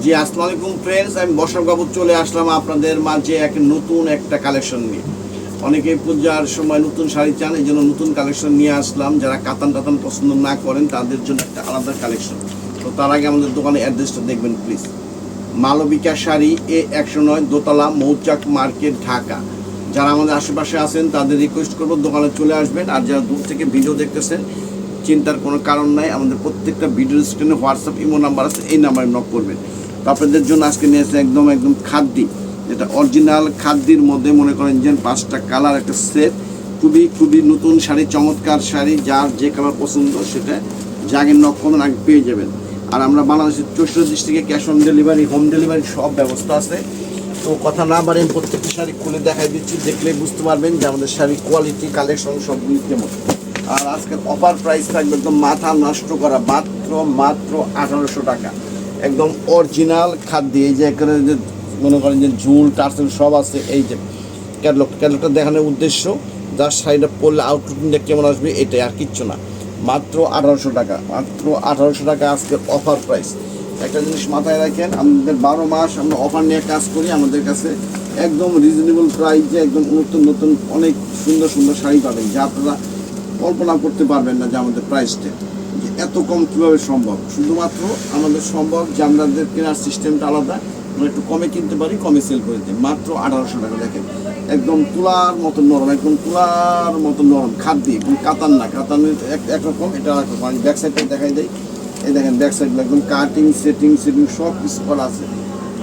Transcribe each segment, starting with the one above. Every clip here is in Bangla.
জি আসসালামু আলাইকুম ফ্রেন্ডস, আমি বসাক বাবু চলে আসলাম আপনাদের মাঝে নতুন একটা কালেকশন নিয়ে। অনেকে পূজার সময় নতুন শাড়ি চান, এই জন্য নতুন কালেকশন নিয়ে আসলাম। যারা কাতান টাতান পছন্দ না করেন তাদের জন্য একটা আলাদা কালেকশন। তো তার আগে আমাদের দোকানের অ্যাড্রেসটা দেখবেন প্লিজ। মালবিকা শাড়ি A109 দোতলা মৌচাক মার্কেট, ঢাকা। যারা আমাদের আশেপাশে আছেন তাদের রিকোয়েস্ট করবো দোকানে চলে আসবেন। আর যারা দূর থেকে ভিডিও দেখতেছেন চিন্তার কোনো কারণ নাই, আমাদের প্রত্যেকটা ভিডিও স্ক্রিনে হোয়াটসঅ্যাপ ইমো নাম্বার আছে, এই নাম্বারে নক করবেন। তো আপনাদের জন্য আজকে নিয়ে আসছে একদম খাদ্যি, যেটা অরিজিনাল খাদ্যির মধ্যে মনে করেন যে 5টা কালার একটা সেট। খুবই নতুন শাড়ি, চমৎকার শাড়ি। যার যে কালার পছন্দ সেটা যাকে নক করবেন আগে পেয়ে যাবেন। আর আমরা বাংলাদেশের 64 ডিস্ট্রিক্টে cash on delivery, home delivery সব ব্যবস্থা আছে। তো কথা না বাড়েন প্রত্যেকটি শাড়ি খুলে দেখাই দিচ্ছি, দেখলে বুঝতে পারবেন যে আমাদের শাড়ির কোয়ালিটি, কালেকশন সবগুলি কেমন। আর আজকের অফার প্রাইস থাকবে একদম মাথা নষ্ট করা, মাত্র 1800 টাকা। একদম অরিজিনাল খাদ্য। এই যে এখানে যে মনে করেন যে ঝুল টার্সেল সব আছে। এই যে ক্যাটলগটা দেখানোর উদ্দেশ্য, যার শাড়িটা পরলে আউটলুকিংটা কেমন আসবে এটাই, আর কিচ্ছু না। মাত্র 1800 টাকা, মাত্র 1800 টাকা আজকের অফার প্রাইস। একটা জিনিস মাথায় রাখেন, আমাদের 12 মাস আমরা অফার নিয়ে কাজ করি। আমাদের কাছে একদম রিজনেবল প্রাইসে একদম নতুন অনেক সুন্দর শাড়ি পাবেন, যা আপনারা কল্পনা করতে পারবেন না যে আমাদের প্রাইসটা যে এত কম কীভাবে সম্ভব। শুধুমাত্র আমাদের সম্ভব যে আমাদের কেনার সিস্টেমটা আলাদা, আমরা একটু কমে কিনতে পারি, কমে সেল করে দিই। মাত্র 1800 টাকা। দেখেন একদম তুলার মতো নরম, একদম তুলার মতো নরম খাদ্যি, কাতান না, কাতানের একরকম, এটা একরকম। আমি ব্যাক সাইডটা দেখাই দিই। এই দেখেন ব্যাক সাইডটা একদম কাটিং সেটিং সব কিছু করা আছে।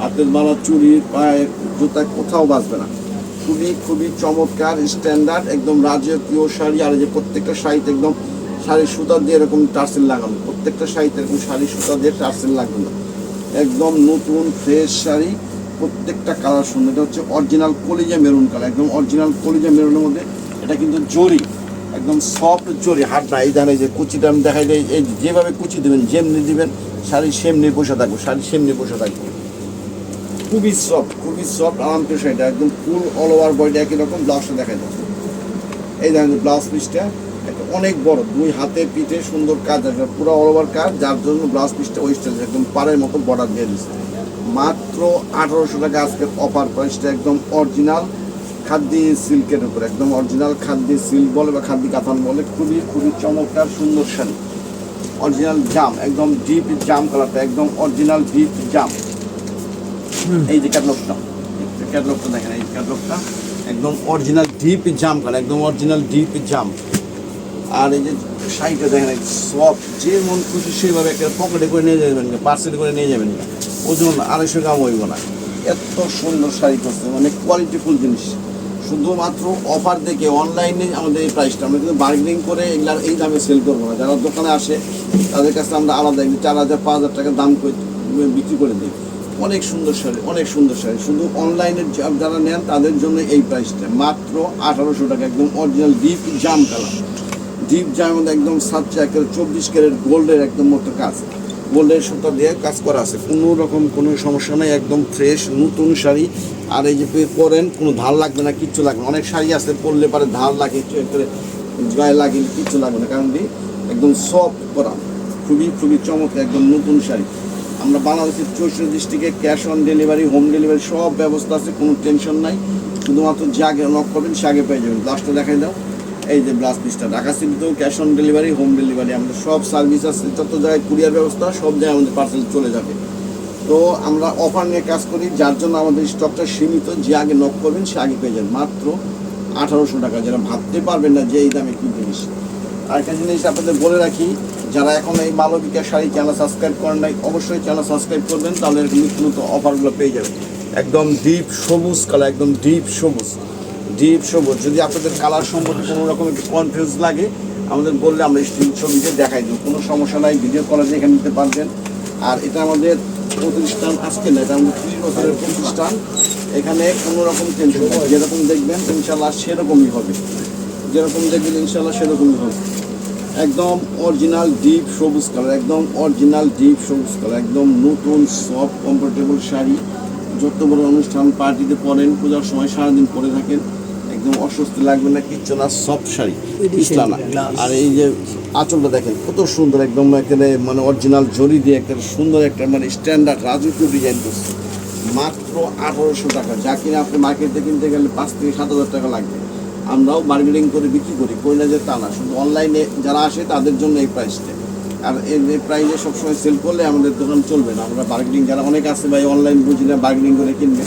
হাতের বালা, চুড়ি, পায়ের জুতা কোথাও বাঁচবে না। খুবই চমৎকার স্ট্যান্ডার্ড একদম রাজকীয় শাড়ি। আর যে প্রত্যেকটা শাড়িতে একদম শাড়ির সুতা দিয়ে এরকম টার্সেল লাগানো, প্রত্যেকটা শাড়িতে এরকম শাড়ির সুতা দিয়ে টার্সেল লাগানো। একদম নতুন ফ্রেশ শাড়ি, প্রত্যেকটা কালার সুন্দর। এটা হচ্ছে অরিজিনাল কলিজা মেরুন কালার, একদম অরিজিনাল কলিজা মেরুনের মধ্যে। এটা কিন্তু জরি, একদম সফট জরি, হাত না। এই দেখেন এই যে কুচিটা আমি দেখাই দিই। এই যেভাবে কুচি দেবেন, যেমনি দিবেন শাড়ি সেমনি বসে থাকবো, খুবই সফট আরামপ্রিয় শাড়িটা। একদম ফুল অল ওভার বডিটা একই রকম। ব্লাউজটা দেখাই দেবো। এই দেখেন ব্লাউজ পিসটা একটা অনেক বড়, 2 হাতে পিঠে সুন্দর কাজ আছে, পুরো অল ওভার কাজ, যার জন্য ব্লাউজ পিসটা ওই স্টাইল একদম পাড়ের মতো বর্ডার দিয়ে দিচ্ছে। মাত্র 1800 টাকা আজকের অফার প্রাইসটা। একদম অরিজিনাল খাদ্যি সিল্কের উপর, একদম অরিজিনাল খাদ্যি সিল্ক বলে বা খাদ্যি কাতান বলে। খুবই চমৎকার সুন্দর শাড়ি। অরিজিনাল জাম, একদম ডিপ জাম কালারটা, একদম অরিজিনাল ডিপ জাম। এই যে ক্যাটলগটা দেখেন, এই ক্যাটলগটা একদম অরিজিনাল ডিপ জাম কালার, একদম অরিজিনাল ডিপ জাম। আর এই যে শাড়িটা দেখেন সব, যে মন খুশি সেইভাবে একটা পকেটে করে নিয়ে যাবেন, পার্সেল করে নিয়ে যাবেন, ওজন 250 গ্রাম হইব না। এত সুন্দর শাড়ি করছে, মানে কোয়ালিটিফুল জিনিস। শুধুমাত্র অফার দেখে অনলাইনে আমাদের এই প্রাইসটা, আমরা কিন্তু বার্গেনিং করে এগুলার এই দামে সেল করবো না। যারা দোকানে আসে তাদের কাছে আমরা আলাদা 4000-5000 টাকা দাম করে বিক্রি করে দিই। অনেক সুন্দর শাড়ি। শুধু অনলাইনে যারা নেন তাদের জন্য এই প্রাইসটা, মাত্র 1800 টাকা। একদম অরিজিনাল ডিপ জাম কালার, ডিপ জামের মধ্যে একদম 24 ক্যারেট গোল্ডের একদম মতো কাজ, গোল্ডের সুতা দিয়ে কাজ করা আছে। কোনো রকম কোনো সমস্যা নেই, একদম ফ্রেশ নতুন শাড়ি। আর এই যে পরেন কোনো ধার লাগবে না, কিচ্ছু লাগবে না। অনেক শাড়ি আছে পরলে পারে ধার লাগে, গায়ে লাগে, কিচ্ছু লাগবে না, কারণ একদম সফট করা। খুবই চমৎকার একদম নতুন শাড়ি। আমরা বাংলাদেশের 64 ডিস্ট্রিক্টে cash on delivery, home delivery সব ব্যবস্থা আছে, কোনো টেনশন নাই। শুধুমাত্র যে আগে নক করবেন সে আগে পেয়ে যাবেন। ব্লাউজটা দেখাই দাও। এই যে ব্লাউজ পিসটা, ঢাকা সিটিতেও cash on delivery, home delivery, আমাদের সব সার্ভিস আছে। যত জায়গায় কুরিয়ার ব্যবস্থা, সব জায়গায় আমাদের পার্সেল চলে যাবে। তো আমরা অফার নিয়ে কাজ করি, যার জন্য আমাদের স্টকটা সীমিত। যে আগে নক করবেন সে আগে পেয়ে যাবেন। মাত্র 1800 টাকা। যারা ভাবতে পারবেন না যে এই দামে কী জিনিস। আর একটা জিনিস আপনাদের বলে রাখি, যারা এখন এই মালবিকা শাড়ি চ্যানেল সাবস্ক্রাইব করেন নাই, অবশ্যই চ্যানেল সাবস্ক্রাইব করবেন, তাহলে নিত্য নতুন অফারগুলো পেয়ে যাবেন। একদম ডিপ সবুজ কালার, একদম ডিপ সবুজ। যদি আপনাদের কালার সম্পর্কে কোনো রকম একটু কনফিউজ লাগে আমাদের বললে আমরা ছবিতে দেখাই দেবো, কোনো সমস্যা নাই। ভিডিও কলেজে এখানে নিতে পারবেন। আর এটা আমাদের প্রতিষ্ঠান, আজকে না, এটা আমাদের 30 বছরের প্রতিষ্ঠান। এখানে কোনো রকম টেনশন নেই, যেরকম দেখবেন ইনশাল্লাহ সেরকমই হবে, একদম অরিজিনাল ডিপ সবুজ কালার, একদম নতুন সফট কমফোর্টেবল শাড়ি। যত বড় অনুষ্ঠান পার্টিতে পরেন, পূজার সময় সারাদিন পরে থাকেন, একদম একদম অস্বস্তি লাগবে না, কিচ্ছু না, সফট শাড়ি ইসলানা। আর এই যে আঁচলটা দেখেন কত সুন্দর, একদম এখানে মানে অরিজিনাল জরি দিয়ে একটা সুন্দর একটা মানে স্ট্যান্ডার্ড রাজকীয় ডিজাইন করছে। মাত্র 1800 টাকা, যা কিনা আপনি মার্কেটে কিনতে গেলে 5 থেকে 7,000 টাকা লাগবে। আমরাও বার্গেনিং করে বিক্রি করি, কই না যে তা না, শুধু অনলাইনে যারা আসে তাদের জন্য এই প্রাইসটা। আর এই প্রাইসে সবসময় সেল করলে আমাদের দোকান চলবে না। আমরা বার্গেনিং, যারা অনেক আছে ভাই অনলাইন বুঝি না বার্গেনিং করে কিনবে,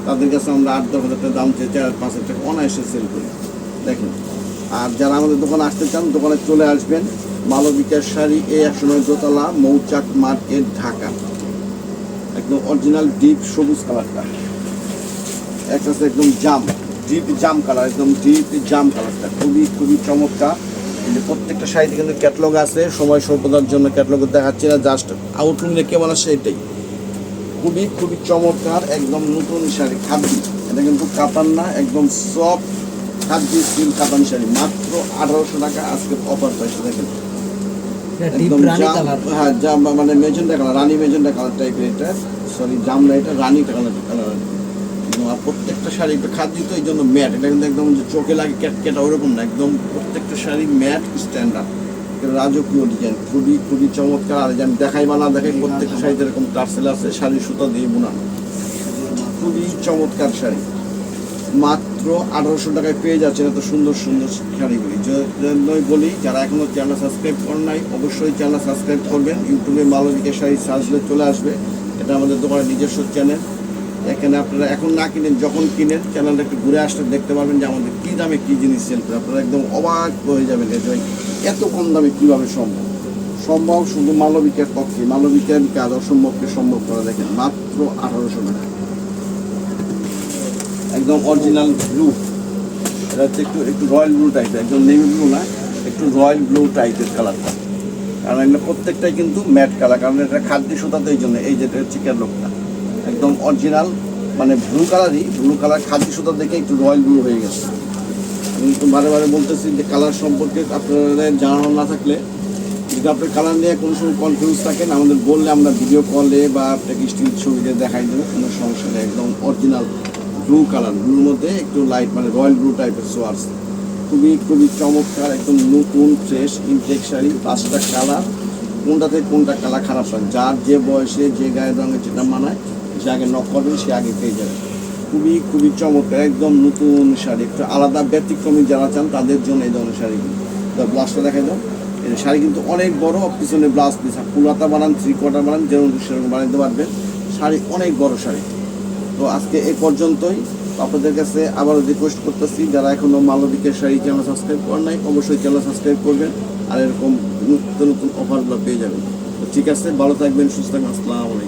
তাদের কাছে আমরা 8-10 হাজার টাকা দাম চেয়ে 4-5 হাজার টাকা অনায়াসে সেল করি, দেখেন। আর যারা আমাদের দোকানে আসতে চান, দোকানে চলে আসবেন, মালবিকার শাড়ি, A109 দোতলা, মৌচাক মার্কেট, ঢাকা। একদম অরিজিনাল ডিপ সবুজ কালারটা, একটা আছে একদম ডিপ জাম কালার, একদম ডিপ জাম কালারটা খুবই খুবই চমৎকার। কিন্তু প্রত্যেকটা শাড়িতে কিন্তু ক্যাটলগ আছে, সময় স্বল্পতার জন্য ক্যাটলগ দেখাচ্ছি না, জাস্ট আউটলুকে কেমন আসে এটাই। খুবই খুবই চমৎকার, একদম নতুন শাড়ি, খাদি, এটা কিন্তু কাতান না, একদম সফট খাদি সিল্ক কাতান শাড়ি, মাত্র 1800 টাকা আজকে অফার প্রাইসে। দেখেন একদম হ্যাঁ জাম, মানে মেজেন্টা কালার, রানী মেজেন্টা কালার টাইপের, এটা সরি জাম না, এটা রানী কালার। আর প্রত্যেকটা শাড়ি একটু খাদি তো এই জন্য ম্যাট, এটা কিন্তু একদম চোখে লাগে ক্যাটকেটা ওরকম না, একদম প্রত্যেকটা শাড়ি ম্যাট স্ট্যান্ডার্ড, রাজকীয় ডিজাইন, খুবই খুবই চমৎকার। আর আমি দেখাই বা না দেখাই, প্রত্যেকটা শাড়িতে এরকম টার্সেল আছে, শাড়ি সুতা দিয়ে বোনানো, খুবই চমৎকার শাড়ি। মাত্র 1800 টাকায় পেয়ে যাচ্ছেন এত সুন্দর সুন্দর শাড়িগুলি। জন্যই বলি, যারা এখনও চ্যানেল সাবস্ক্রাইব করেন নাই, অবশ্যই চ্যানেল সাবস্ক্রাইব করবেন। ইউটিউবে মালবিকা শাড়ি সার্চলে চলে আসবে, এটা আমাদের দোকানের নিজস্ব চ্যানেল। এখানে আপনারা এখন না কিনেন, যখন কিনেন চ্যানেলটা একটু ঘুরে আসলে দেখতে পারবেন যে আমাদের কী দামে কী জিনিস সেল করে, আপনারা একদম অবাক হয়ে যাবেন যে এত কম দামে কীভাবে সম্ভব। শুধু মালবিকার পক্ষে, মালবিকার কাজ অসম্ভবকে সম্ভব করা। দেখেন মাত্র 1800 টাকা, একদম অরিজিনাল ব্লু, এটা হচ্ছে একটু রয়্যাল ব্লু টাইপের, একদম নেভি ব্লু না, একটু রয়্যাল ব্লু টাইপের কালারটা। কারণ এগুলো প্রত্যেকটাই কিন্তু ম্যাট কালার, কারণ এটা খাদ্য সুতাতে, এই জন্য এই যেটা হচ্ছে ক্যাটলগটা একদম অরিজিনাল মানে ব্লু কালারই, ব্লু কালার খাদ্য সুতা দেখে একটু রয়্যাল ব্লু হয়ে গেছে। আমি তো বারে বারে বলতেছি যে কালার সম্পর্কে আপনাদের জানানো না থাকলে, যদি আপনার কালার নিয়ে কোনো সময় কনফিউজ থাকেন, আমাদের বললে আমরা ভিডিও কলে বা আপনাকে স্টিল ছবিতে দেখাই দেবো, কোনো সমস্যা নেই। একদম অরিজিনাল ব্লু কালার, ব্লুর মধ্যে একটু লাইট মানে রয়্যাল ব্লু টাইপের সোয়ার্স, খুবই খুবই চমৎকার, একদম নতুন ফ্রেশ ইনটেক শাড়ি। 5টা কালার, কোনটাতে কোনটা কালার খারাপ হয়, যার যে বয়সে যে গায়ের রঙে যেটা মানায়, সে আগে নক করবেন, সে আগে পেয়ে যাবে। খুবই খুবই চমৎকার, একদম নতুন শাড়ি, একটু আলাদা ব্যতিক্রমী যারা চান তাদের জন্য এই ধরনের শাড়িগুলো। তো ব্লাউজটা দেখা দাও, এই শাড়ি কিন্তু অনেক বড়, পিছনে ব্লাউজ পিস, পুরাতা বানান 3/4 বানান, যেমন সেরকম বানাতে পারবেন। শাড়ি অনেক বড় শাড়ি। তো আজকে এই পর্যন্তই। আপনাদের কাছে আবারও রিকোয়েস্ট করতেছি, যারা এখনও মালবিকের শাড়ি চ্যানেল সাবস্ক্রাইব করেন নাই, অবশ্যই চ্যানেল সাবস্ক্রাইব করবেন, আর এরকম নতুন নতুন অফারগুলো পেয়ে যাবেন। তো ঠিক আছে, ভালো থাকবেন, সুস্থ থাকবেন, আসসালামু আলাইকুম।